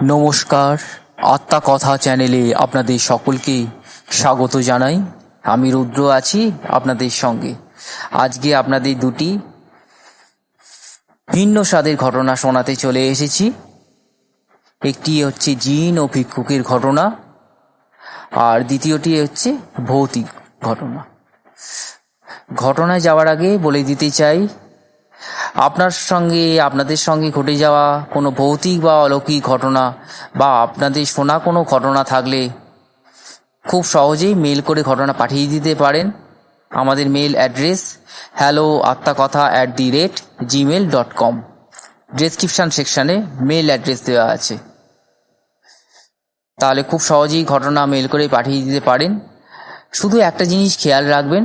নমস্কার, আত্মা কথা চ্যানেলে আপনাদের সকলকে স্বাগত জানাই। আমি রুদ্র আছি আপনাদের সঙ্গে। আজকে আপনাদের দুটি ভিন্ন স্বাদের ঘটনা শোনাতে চলে এসেছি। একটি হচ্ছে জিন ও ভিক্ষুকের ঘটনা, আর দ্বিতীয়টি হচ্ছে ভৌতিক ঘটনা। ঘটনায় যাওয়ার আগে বলে দিতে চাই, আপনাদের সঙ্গে ঘটে যাওয়া কোনো ভৌতিক বা অলৌকিক ঘটনা বা আপনাদের শোনা কোনো ঘটনা থাকলে খুব সহজেই মেল করে ঘটনা পাঠিয়ে দিতে পারেন। আমাদের মেল অ্যাড্রেস helloattakatha@gmail.com। ডেসক্রিপশান সেকশানে মেল অ্যাড্রেস দেওয়া আছে, তাহলে খুব সহজেই ঘটনা মেল করে পাঠিয়ে দিতে পারেন। শুধু একটা জিনিস খেয়াল রাখবেন,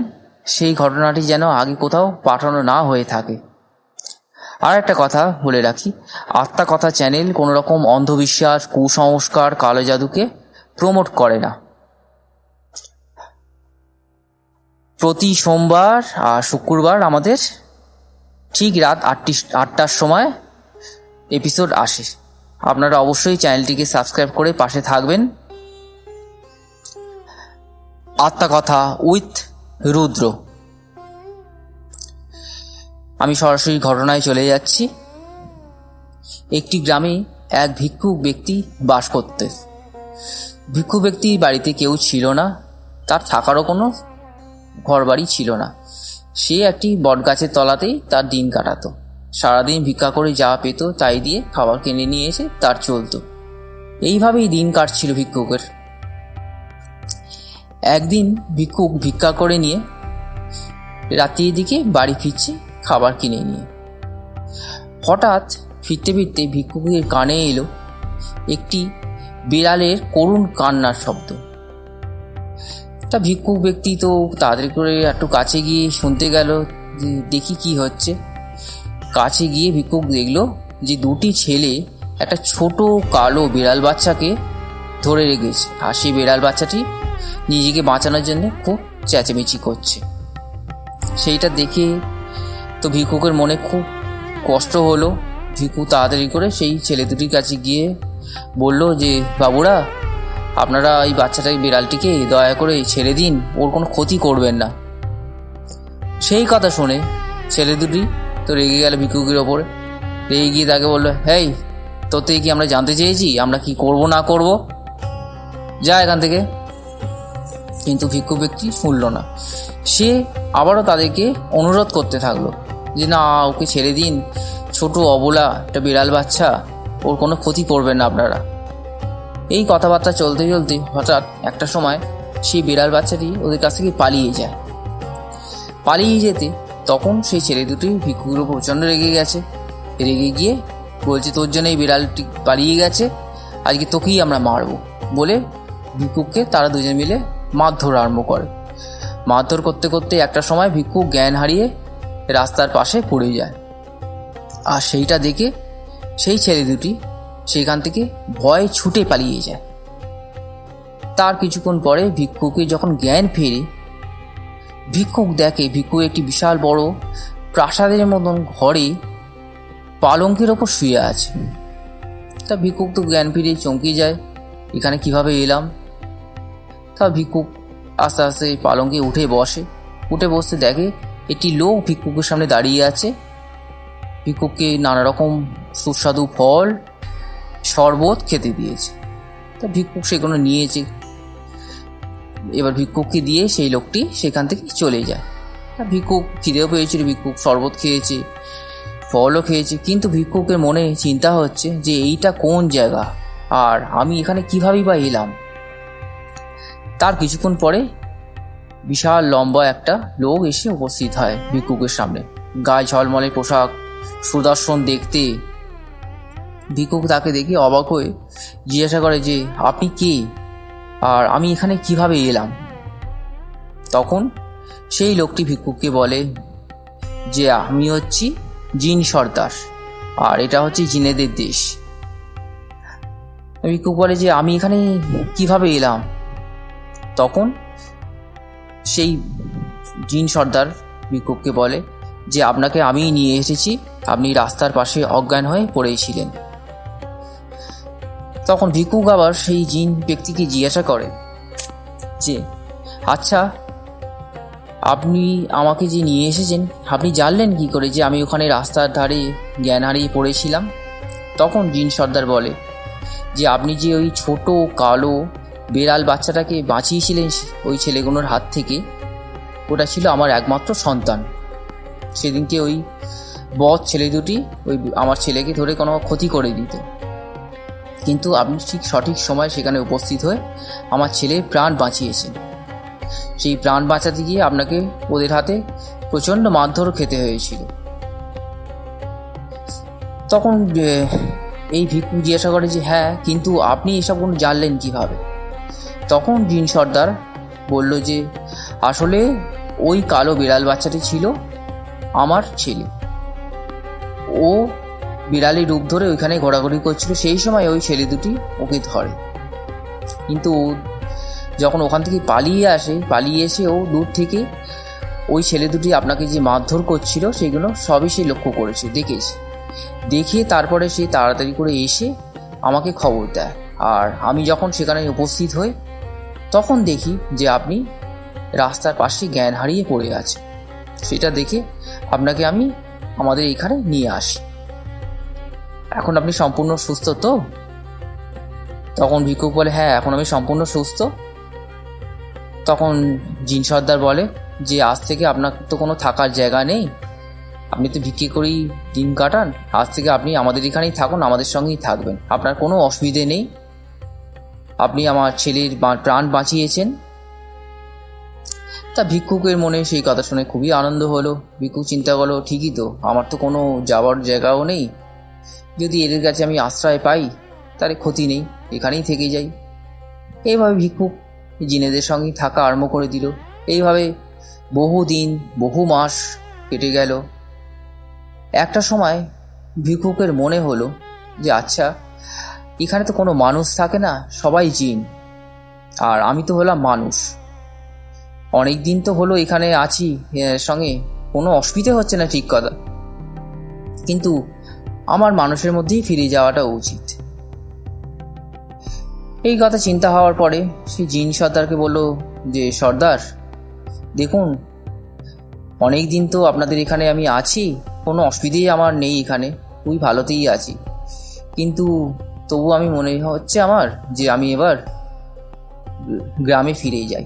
সেই ঘটনাটি যেন আগে কোথাও পাঠানো না হয়ে থাকে। আর একটা কথা বলে রাখি, আত্মা কথা চ্যানেল কোনো রকম অন্ধবিশ্বাস, কুসংস্কার, কালো জাদুকে প্রমোট করে না। প্রতি সোমবার আর শুক্রবার আমাদের ঠিক রাত 8টার সময় এপিসোড আসে। আপনারা অবশ্যই চ্যানেলটিকে সাবস্ক্রাইব করে পাশে থাকবেন। আত্মা কথা উইথ রুদ্র। আমি সরাসরি ঘটনায় চলে যাচ্ছি। একটি গ্রামে এক ভিক্ষুক ব্যক্তি বাস করতেন। ভিক্ষুক ব্যক্তির বাড়িতে কেউ ছিল না, তার থাকারও কোনো ঘরবাড়ি ছিল না। সে একটি বটগাছের তলাতেই তার দিন কাটাতো। সারাদিন ভিক্ষা করে যা পেত তাই দিয়ে খাবার কিনে নিয়ে এসে তার চলতো। এইভাবেই দিন কাটছিল ভিক্ষুকের। একদিন ভিক্ষুক ভিক্ষা করে নিয়ে রাত্রির দিকে বাড়ি ফিরছে খাবার কিনে নিয়ে। হঠাৎ ফিরতে ফিরতে ভিক্ষুকের কানে এলো একটি বিড়ালের করুণ কান্নার শব্দ। তা ভিক্ষুক ব্যক্তি তো তাড়াতাড়ি করে একটু কাছে গিয়ে শুনতে গেল, দেখি কি হচ্ছে। কাছে গিয়ে ভিক্ষুক দেখলো যে দুটি ছেলে একটা ছোট কালো বিড়াল বাচ্চাকে ধরে রেখেছে, আর সেই বিড়াল বাচ্চাটি নিজেকে বাঁচানোর জন্য খুব চেঁচামেচি করছে। সেইটা দেখে তো ভিক্ষুকের মনে খুব কষ্ট হলো। ভিক্ষুক তাড়াতাড়ি করে সেই ছেলে দুটির কাছে গিয়ে বলল যে, বাবুরা, আপনারা এই বাচ্চাটাকে, বিড়ালটিকে দয়া করে ছেড়ে দিন, ওর কোনো ক্ষতি করবেন না। সেই কথা শুনে ছেলে দুটি তো রেগে গেল ভিক্ষুকের ওপরে। রেগে গিয়ে তাকে বললো, হেই, তোর থেকে কি আমরা জানতে চেয়েছি আমরা কি করব না করব? যা এখান থেকে। কিন্তু ভিক্ষুক ব্যক্তি শুনল না। সে আবারও তাদেরকে অনুরোধ করতে থাকলো যে, না, ওকে ছেড়ে দিন, ছোট অবলা একটা বিড়াল বাচ্চা, ওর কোনো ক্ষতি করবেন না আপনারা। এই কথাবার্তা চলতে চলতে হঠাৎ একটা সময় সেই বিড়াল বাচ্চাটি ওদের কাছ থেকে পালিয়ে যায়। পালিয়ে যেতে তখন সেই ছেলে দুটি ভিক্ষুকের উপর প্রচণ্ড রেগে গেছে। রেগে গিয়ে বলছে, তোর জন্য এই বিড়ালটি পালিয়ে গেছে, আজকে তোকেই আমরা মারবো বলে ভিক্ষুককে তারা দুজন মিলে মারধর আরম্ভ করে। মারধর করতে করতে একটা সময় ভিক্ষুক জ্ঞান হারিয়ে রাস্তার পাশে পড়ে যায়। আর সেইটা দেখে সেই ছেলে দুটি সেখান থেকে ভয়ে ছুটে পালিয়ে যায়। তার কিছুক্ষণ পরে ভিক্ষুকের যখন জ্ঞান ফেরে, ভিক্ষুক দেখে ভিক্ষুক একটি বিশাল বড় প্রাসাদের মতন ঘরে পালঙ্কের ওপর শুয়ে আছে। তা ভিক্ষুক তো জ্ঞান ফিরে চমকে যায়, এখানে কিভাবে এলাম। তা ভিক্ষুক আস্তে আস্তে পালঙ্কে উঠে বসে। উঠে বসতে দেখে একটি লোক ভিক্ষুকের সামনে দাঁড়িয়ে আছে। ভিক্ষুককে নানা রকম সুস্বাদু ফল, শরবত খেতে দিয়েছে। তা ভিক্ষুক সেগুলো নিয়েছে। এবার ভিক্ষুককে দিয়ে সেই লোকটি সেখান থেকে চলে যায়। তা ভিক্ষুক খিদেও পেয়েছিল, ভিক্ষুক শরবত খেয়েছে, ফলও খেয়েছে, কিন্তু ভিক্ষুকের মনে চিন্তা হচ্ছে যে এইটা কোন জায়গা, আর আমি এখানে কীভাবেই বা এলাম। তার কিছুক্ষণ পরে বিশাল লম্বা একটা লোক এসে উপস্থিত হয় ভিক্ষুকের সামনে। গায়ে ঝলমলে পোশাক, সুদর্শন দেখতে। ভিক্ষুক তাকে দেখে অবাক হয়ে জিজ্ঞাসা করে যে, আপনি কে, আর আমি এখানে কিভাবে এলাম? তখন সেই লোকটি ভিক্ষুককে বলে যে, আমি হচ্ছি জিন সর্দার, আর এটা হচ্ছে জিনেদের দেশ। ভিক্ষুক বলে যে, আমি এখানে কিভাবে এলাম? তখন সেই জিন সর্দার ভিক্ষুককে বলে যে, আপনাকে আমিই নিয়ে এসেছি, আপনি রাস্তার পাশে অজ্ঞান হয়ে পড়েছিলেন। তখন ভিক্ষুক আবার সেই জিন ব্যক্তিকে জিজ্ঞাসা করে যে আচ্ছা, আপনি আমাকে যে নিয়ে এসেছেন, আপনি জানলেন কি করে যে আমি ওখানে রাস্তার ধারে জ্ঞান হারিয়ে পড়েছিলাম? তখন জিন সর্দার বলে যে আপনি যে ওই ছোট কালো বেড়াল বাচ্চাটাকে বাঁচিয়েছিলেন ওই ছেলেগুলোর হাত থেকে, ওটা ছিল আমার একমাত্র সন্তান। সেদিনকে ওই বদ ছেলে দুটি ওই আমার ছেলেকে ধরে কোনো ক্ষতি করে দিত, কিন্তু আপনি ঠিক সঠিক সময় সেখানে উপস্থিত হয়ে আমার ছেলের প্রাণ বাঁচিয়েছেন। সেই প্রাণ বাঁচাতে গিয়ে আপনাকে ওদের হাতে প্রচণ্ড মারধর খেতে হয়েছিল। তখন এই ভিক্ষুক জিজ্ঞাসা করে যে হ্যাঁ, কিন্তু আপনি এসব কোনো জানলেন কীভাবে? তখন জিন সর্দার বলল যে আসলে ওই কালো বিড়াল বাচ্চাটি ছিল আমার ছেলে। ও বিড়ালের রূপ ধরে ওইখানে ঘোরাঘুরি করছিল, সেই সময় ওই ছেলে দুটি ওকে ধরে। কিন্তু যখন ওখান থেকে পালিয়ে এসে ও দূর থেকে ওই ছেলে দুটি আপনাকে যে মারধর করছিল সেগুলো সবই সে লক্ষ্য করেছে, দেখে তারপরে সে তাড়াতাড়ি করে এসে আমাকে খবর দেয়। আর আমি যখন সেখানে উপস্থিত হই তখন দেখি যে আপনি রাস্তার পাশে জ্ঞান হারিয়ে পড়ে আছে। সেটা দেখে আপনাকে আমি আমাদের এখানে নিয়ে আসি। এখন আপনি সম্পূর্ণ সুস্থ তো? তখন ভিক্ষুক বলে হ্যাঁ, এখন আমি সম্পূর্ণ সুস্থ। তখন জিন সর্দার বলে যে আজ থেকে আপনার তো কোনো থাকার জায়গা নেই, আপনি তো ভিক্ষে করেই দিন কাটান, আজ থেকে আপনি আমাদের এখানেই থাকুন, আমাদের সঙ্গেই থাকবেন, আপনার কোনো অসুবিধে নেই, আপনি আমার ছেলের প্রাণ বাঁচিয়েছেন। তা ভিক্ষুকের মনে সেই কথা শুনে খুবই আনন্দ হলো। ভিক্ষুক চিন্তা করলো ঠিকই তো, আমার তো কোনো যাওয়ার জায়গাও নেই, যদি এদের কাছে আমি আশ্রয় পাই তাহলে ক্ষতি নেই, এখানেই থেকে যাই। এইভাবে ভিক্ষুক জিনেদের সঙ্গেই থাকা আরম্ভ করে দিল। এইভাবে বহু দিন বহু মাস কেটে গেল। একটা সময় ভিক্ষুকের মনে হলো যে আচ্ছা, এখানে তো কোনো মানুষ থাকে না, সবাই জিন, আর আমি তো হলাম মানুষ। অনেক দিন তো হলো এখানে আছি, সঙ্গে কোনো অসুবিধা হচ্ছে না ঠিক কথা, কিন্তু আমার মানুষের মধ্যেই ফিরে যাওয়াটা উচিত। এই কথা চিন্তা হওয়ার পরে সে জিন সর্দারকে বলল যে সর্দার দেখুন, অনেক দিন তো আপনাদের এখানে আমি আছি, কোনো অসুবিধেই আমার নেই, এখানে খুবই ভালোতেই আছি, কিন্তু তবু আমি মনে হচ্ছে আমার যে আমি এবার গ্রামে ফিরেই যাই।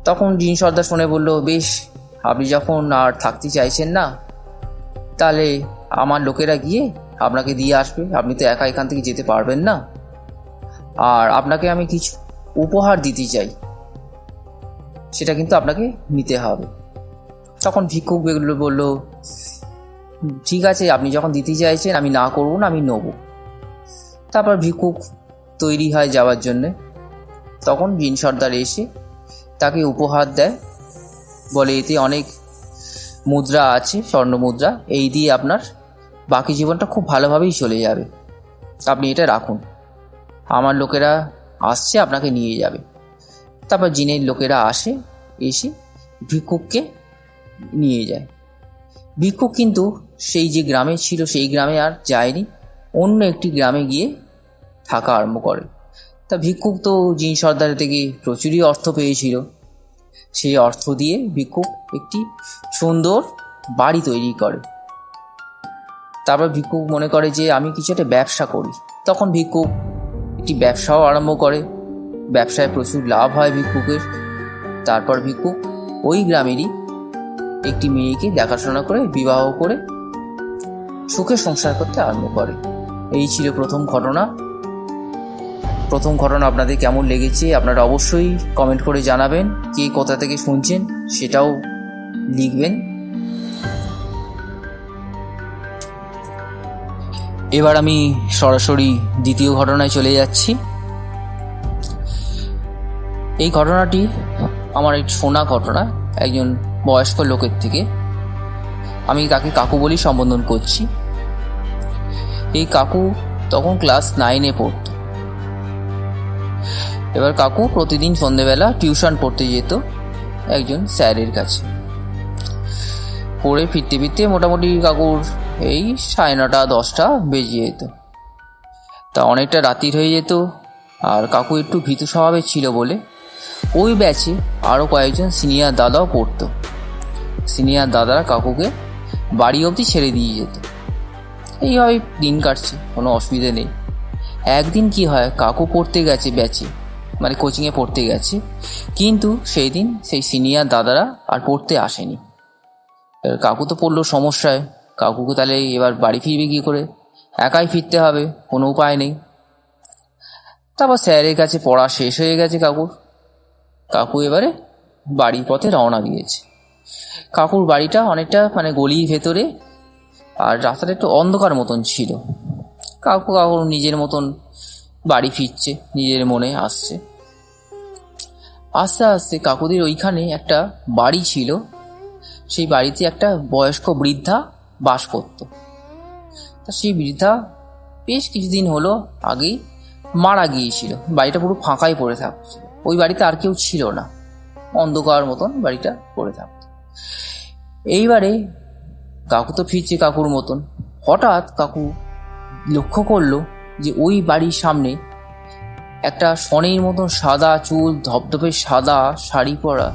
তখন জিন সর্দার শুনে বলল বেশ, আপনি যখন আর থাকতে চাইছেন না তাহলে আমার লোকেরা গিয়ে আপনাকে দিয়ে আসবে, আপনি তো একা এখান থেকে যেতে পারবেন না, আর আপনাকে আমি কিছু উপহার দিতে চাই, সেটা কিন্তু আপনাকে নিতে হবে। তখন ভিক্ষুক বলল ঠিক আছে, আপনি যখন দিতে চাইছেন আমি না করব না, আমি নেব। তারপর ভিক্ষুক তৈরি হয় যাওয়ার জন্যে। তখন জিন সর্দার এসে তাকে উপহার দেয়, বলে এতে অনেক মুদ্রা আছে, স্বর্ণ মুদ্রা, এই দিয়ে আপনার বাকি জীবনটা খুব ভালোভাবেই চলে যাবে, আপনি এটা রাখুন, আমার লোকেরা আসছে আপনাকে নিয়ে যাবে। তারপর জিনের লোকেরা এসে ভিক্ষুককে নিয়ে যায়। ভিক্ষুক কিন্তু সেই যে গ্রামে ছিল সেই গ্রামে আর যায়নি, অন্য একটি গ্রামে গিয়ে থাকা আরম্ভ করে। তা ভিক্ষুক তো জিন সর্দারের থেকে প্রচুরই অর্থ পেয়েছিল, সেই অর্থ দিয়ে ভিক্ষুক একটি সুন্দর বাড়ি তৈরি করে। তারপর ভিক্ষুক মনে করে যে আমি কিছু একটা ব্যবসা করি। তখন ভিক্ষুক একটি ব্যবসাও আরম্ভ করে, ব্যবসায় প্রচুর লাভ হয় ভিক্ষুকের। তারপর ভিক্ষুক ওই গ্রামেরই একটি মেয়েকে দেখাশোনা করে বিবাহ করে সুখে সংসার করতে আরম্ভ করে। এই ছিল প্রথম ঘটনা। আপনাদের কেমন লেগেছে আপনারা অবশ্যই কমেন্ট করে জানাবেন, কে কোথা থেকে শুনছেন সেটাও লিখবেন। এবার আমি সরাসরি দ্বিতীয় ঘটনায় চলে যাচ্ছি। এই ঘটনাটি আমার একটি শোনা ঘটনা, একজন বয়স্ক লোকের থেকে। আমি তাকে কাকু বলেই সম্বোধন করছি। এই কাকু তখন ক্লাস 9-এ পড়ত। এবার কাকু প্রতিদিন সন্ধেবেলা টিউশন পড়তে যেত একজন স্যারের কাছে। পড়ে ফিরতে মোটামুটি কাকুর এই 9:30-10টা বেজে যেত। তা অনেকটা রাত্রির হয়ে যেত, আর কাকু একটু ভীতু স্বভাবের ছিল বলে ওই ব্যাচে আরও কয়েকজন সিনিয়র দাদাও পড়তো। সিনিয়র দাদারা কাকুকে বাড়ি অবধি ছেড়ে দিয়ে যেত। এইভাবে দিন কাটছে, কোনো অসুবিধে নেই। একদিন কি হয়, কাকু পড়তে গেছে ব্যাচে, মানে কোচিংয়ে পড়তে গেছে, কিন্তু সেই দিন সেই সিনিয়র দাদারা আর পড়তে আসেনি। এবার কাকু তো পড়লো সমস্যায়। কাকুকে তাহলে এবার বাড়ি ফিরবে কী করে? একাই ফিরতে হবে, কোনো উপায় নেই। তারপর স্যারের কাছে পড়া শেষ হয়ে গেছে কাকুর। কাকু এবারে বাড়ির পথে রওনা দিয়েছে। কাকুর বাড়িটা অনেকটা মানে গলির ভেতরে, আর রাস্তাটা একটু অন্ধকার মতন ছিল। কাকুর নিজের মতন বাড়ি ফিরছে, নিজের মনে আসছে। আস্তে আস্তে কাকুদের ওইখানে একটা বাড়ি ছিল, সেই বাড়িতে একটা বয়স্ক বৃদ্ধা বাস করত। তা সেই বৃদ্ধা বেশ কিছুদিন হলো আগেই মারা গিয়েছিল। বাড়িটা পুরো ফাঁকাই পড়ে থাকছিল, ওই বাড়িতে আর কেউ ছিল না, অন্ধকার মতন বাড়িটা পড়ে থাকত। এইবারে কাকু তো ফিরছে কাকুর মতন। হঠাৎ কাকু লক্ষ্য করলো যে ওই বাড়ির সামনে একটা শনের মতন সাদা চুল, ধপধপে সাদা শাড়ি পরা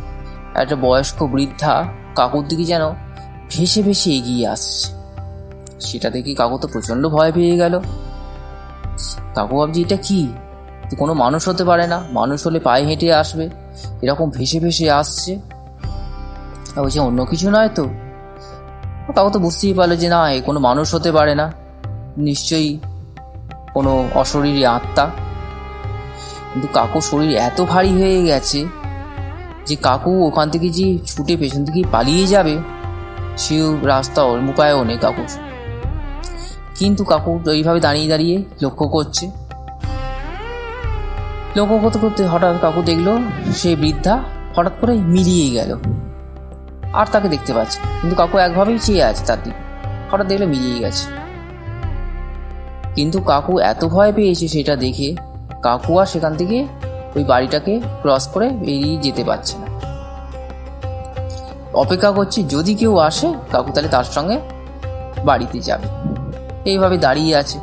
একটা বয়স্ক বৃদ্ধা কাকুর দিকে যেন ভেসে ভেসে এগিয়ে আসছে। সেটা দেখে কাকু তো প্রচণ্ড ভয় পেয়ে গেল। কাকু ভাবছি এটা কি, কোনো মানুষ হতে পারে না, মানুষ হলে পায়ে হেঁটে আসবে, এরকম ভেসে ভেসে আসছে, বলছে অন্য কিছু নয় তো। কাকু তো বুঝতেই পারলো যে না, এ কোনো মানুষ হতে পারে না, নিশ্চয়ই কোনো অশরীরী আত্মা। কিন্তু কাকুর শরীর এত ভারী হয়ে গেছে যে কাকু ওখান থেকে যে ছুটে পেছন থেকে পালিয়ে যাবে সেও রাস্তা উপায়ও নেই কাকুর। কিন্তু কাকু এইভাবে দাঁড়িয়ে দাঁড়িয়ে লক্ষ্য করছে। লক্ষ্য করতে করতে হঠাৎ কাকু দেখলো সেই বৃদ্ধা হঠাৎ করে মিলিয়ে গেল, আর তাকে দেখতে পাচ্ছে, কিন্তু কাকু একভাবেই চেয়ে আছে তার দিকে। হঠাৎ দেখলো মিলিয়ে গেছে, কিন্তু কাকু এত ভয় পেয়েছে সেটা দেখে কাকু আর সেখান থেকে ওই বাড়িটাকে ক্রস করে বেরিয়ে যেতে পারছে না। অপেক্ষা করছে যদি কেউ আসে কাকু তাহলে তার সঙ্গে বাড়িতে যাবে, এইভাবে দাঁড়িয়ে আছে।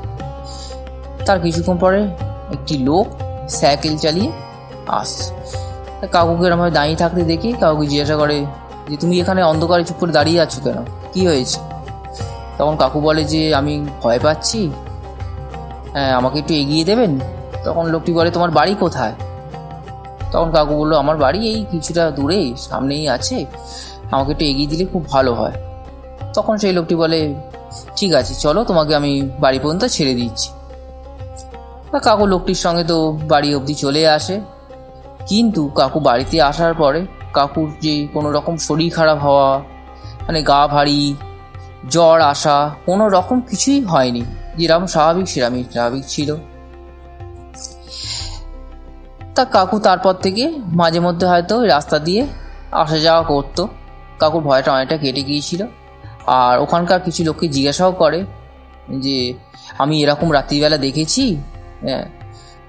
তার কিছুক্ষণ পরে একটি লোক সাইকেল চালিয়ে আসছে। কাকুকে এরমভাবে দাঁড়িয়ে থাকতে দেখে কাকুকে জিজ্ঞাসা করে যে তুমি এখানে অন্ধকারে চুপ করে দাঁড়িয়ে আছো কেন, কি হয়েছে? তখন কাকু বলে যে আমি ভয় পাচ্ছি, হ্যাঁ আমাকে একটু এগিয়ে দেবেন। তখন লোকটি বলে তোমার বাড়ি কোথায়? তখন কাকু বললো আমার বাড়ি এই কিছুটা দূরে, সামনেই আছে, আমাকে একটু এগিয়ে দিলে খুব ভালো হয়। তখন সেই লোকটি বলে ঠিক আছে চলো, তোমাকে আমি বাড়ি পর্যন্ত ছেড়ে দিচ্ছি। কাকু লোকটির সঙ্গে তো বাড়ি অবধি চলে আসে। কিন্তু কাকু বাড়িতে আসার পরে কাকুর যে কোনো রকম শরীর খারাপ হওয়া, মানে গা ভারী, জ্বর আসা, কোনো রকম কিছুই হয়নি। যেরকম স্বাভাবিক সেরকমই স্বাভাবিক ছিল। তা কাকু তারপর থেকে মাঝে মধ্যে হয়তো ওই রাস্তা দিয়ে আসা যাওয়া করতো। কাকুর ভয়টা অনেকটা কেটে গিয়েছিল। আর ওখানকার কিছু লোককে জিজ্ঞাসাও করে যে আমি এরকম রাত্রিবেলা দেখেছি। হ্যাঁ,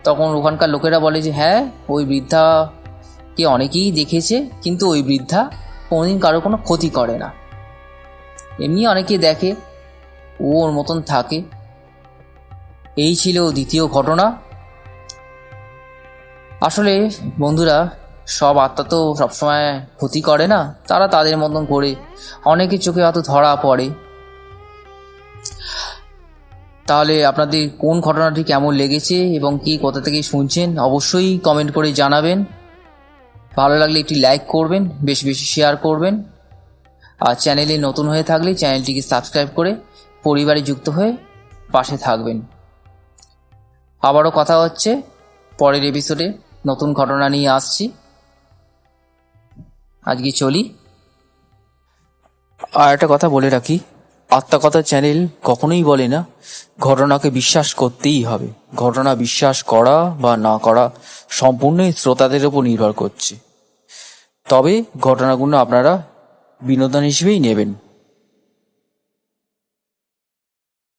তখন ওখানকার লোকেরা বলে যে হ্যাঁ ওই বৃদ্ধাকে অনেকেই দেখেছে, কিন্তু ওই বৃদ্ধা কোনোদিন কারো কোনো ক্ষতি করে না, এমনি অনেকে দেখে, ও ওর মতন থাকে। এই ছিল দ্বিতীয় ঘটনা। আসলে বন্ধুরা, সব আত্মা তো সবসময় ক্ষতি করে না, তারা তাদের মতন করে অনেকের চোখে হয়তো ধরা পড়ে। তাহলে আপনাদের কোন ঘটনাটি কেমন লেগেছে এবং কি কোথা থেকে শুনছেন অবশ্যই কমেন্ট করে জানাবেন। ভালো লাগলে একটি লাইক করবেন, বেশি বেশি শেয়ার করবেন, আর চ্যানেলে নতুন হয়ে থাকলে চ্যানেলটিকে সাবস্ক্রাইব করে পরিবারে যুক্ত হয়ে পাশে থাকবেন। আবারও কথা হচ্ছে পরের এপিসোডে, নতুন ঘটনা নিয়ে আসছি। আজকে চলি। আর একটা কথা বলে রাখি, আত্মকথা চ্যানেল কখনোই বলে না ঘটনাকে বিশ্বাস করতেই হবে। ঘটনা বিশ্বাস করা বা না করা সম্পূর্ণই শ্রোতাদের উপর নির্ভর করছে। তবে ঘটনাগুলো আপনারা বিনোদন হিসেবেই নেবেন।